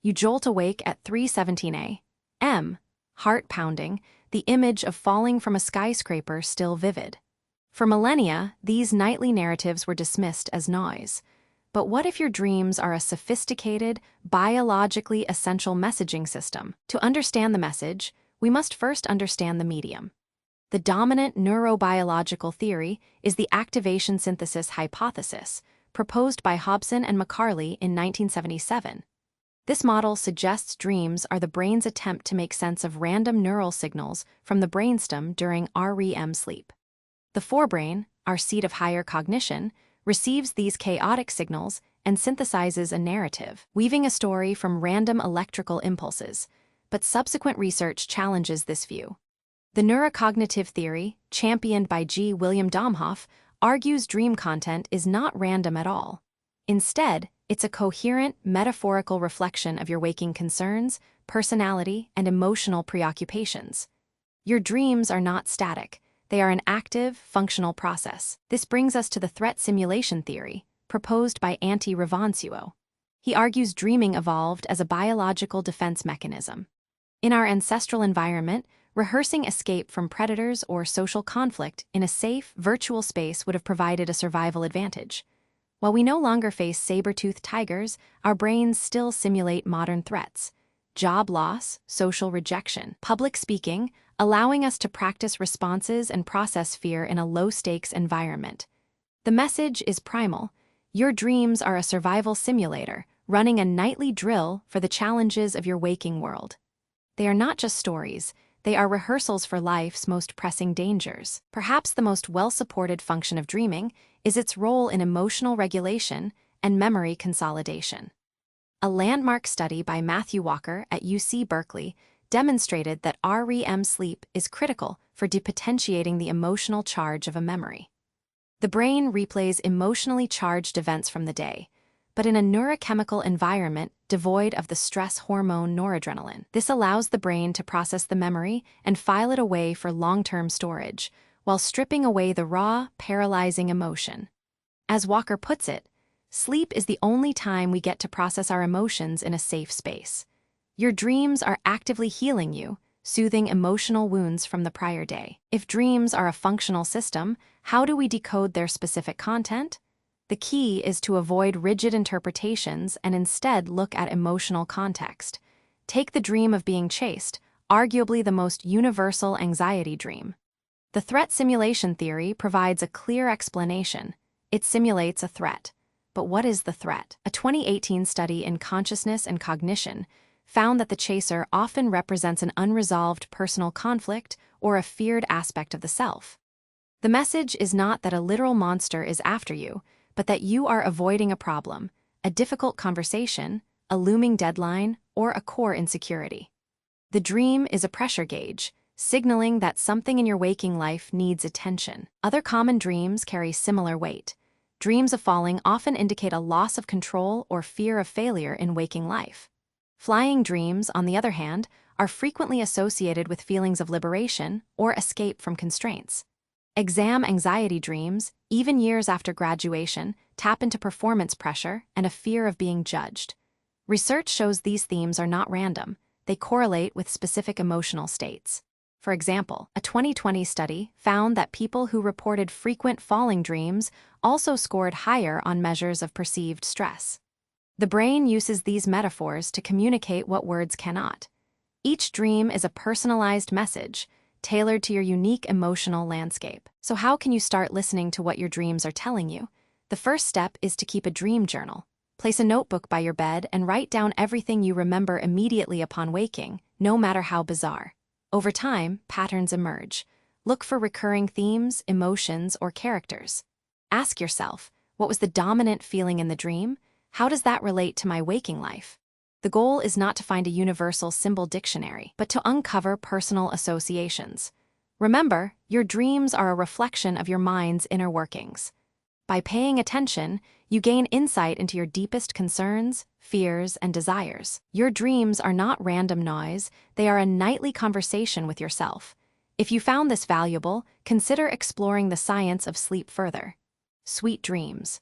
You jolt awake at 3:17 a.m., heart pounding, the image of falling from a skyscraper still vivid. For millennia, these nightly narratives were dismissed as noise. But what if your dreams are a sophisticated, biologically essential messaging system? To understand the message, we must first understand the medium. The dominant neurobiological theory is the activation synthesis hypothesis, proposed by Hobson and McCarley in 1977. This model suggests dreams are the brain's attempt to make sense of random neural signals from the brainstem during REM sleep. The forebrain, our seat of higher cognition, receives these chaotic signals and synthesizes a narrative, weaving a story from random electrical impulses. But subsequent research challenges this view. The neurocognitive theory, championed by G. William Domhoff, argues dream content is not random at all. Instead, it's a coherent, metaphorical reflection of your waking concerns, personality, and emotional preoccupations. Your dreams are not static. They are an active, functional process. This brings us to the threat simulation theory, proposed by Antti Revonsuo. He argues dreaming evolved as a biological defense mechanism. In our ancestral environment, rehearsing escape from predators or social conflict in a safe, virtual space would have provided a survival advantage. While we no longer face saber-toothed tigers, our brains still simulate modern threats: job loss, social rejection, public speaking, allowing us to practice responses and process fear in a low-stakes environment. The message is primal. Your dreams are a survival simulator, running a nightly drill for the challenges of your waking world. They are not just stories. They are rehearsals for life's most pressing dangers. Perhaps the most well-supported function of dreaming is its role in emotional regulation and memory consolidation. A landmark study by Matthew Walker at UC Berkeley demonstrated that REM sleep is critical for depotentiating the emotional charge of a memory. The brain replays emotionally charged events from the day, but in a neurochemical environment devoid of the stress hormone noradrenaline. This allows the brain to process the memory and file it away for long-term storage, while stripping away the raw, paralyzing emotion. As Walker puts it, sleep is the only time we get to process our emotions in a safe space. Your dreams are actively healing you, soothing emotional wounds from the prior day. If dreams are a functional system, how do we decode their specific content? The key is to avoid rigid interpretations and instead look at emotional context. Take the dream of being chased, arguably the most universal anxiety dream. The threat simulation theory provides a clear explanation. It simulates a threat. But what is the threat? A 2018 study in Consciousness and Cognition found that the chaser often represents an unresolved personal conflict or a feared aspect of the self. The message is not that a literal monster is after you, but that you are avoiding a problem, a difficult conversation, a looming deadline, or a core insecurity. The dream is a pressure gauge, signaling that something in your waking life needs attention. Other common dreams carry similar weight. Dreams of falling often indicate a loss of control or fear of failure in waking life. Flying dreams, on the other hand, are frequently associated with feelings of liberation or escape from constraints. Exam anxiety dreams, even years after graduation, tap into performance pressure and a fear of being judged. Research shows these themes are not random. They correlate with specific emotional states. For example, a 2020 study found that people who reported frequent falling dreams also scored higher on measures of perceived stress. The brain uses these metaphors to communicate what words cannot. Each dream is a personalized message, tailored to your unique emotional landscape. So how can you start listening to what your dreams are telling you? The first step is to keep a dream journal. Place a notebook by your bed and write down everything you remember immediately upon waking, no matter how bizarre. Over time, patterns emerge. Look for recurring themes, emotions, or characters. Ask yourself, what was the dominant feeling in the dream? How does that relate to my waking life? The goal is not to find a universal symbol dictionary, but to uncover personal associations. Remember, your dreams are a reflection of your mind's inner workings. By paying attention, you gain insight into your deepest concerns, fears, and desires. Your dreams are not random noise, they are a nightly conversation with yourself. If you found this valuable, consider exploring the science of sleep further. Sweet dreams.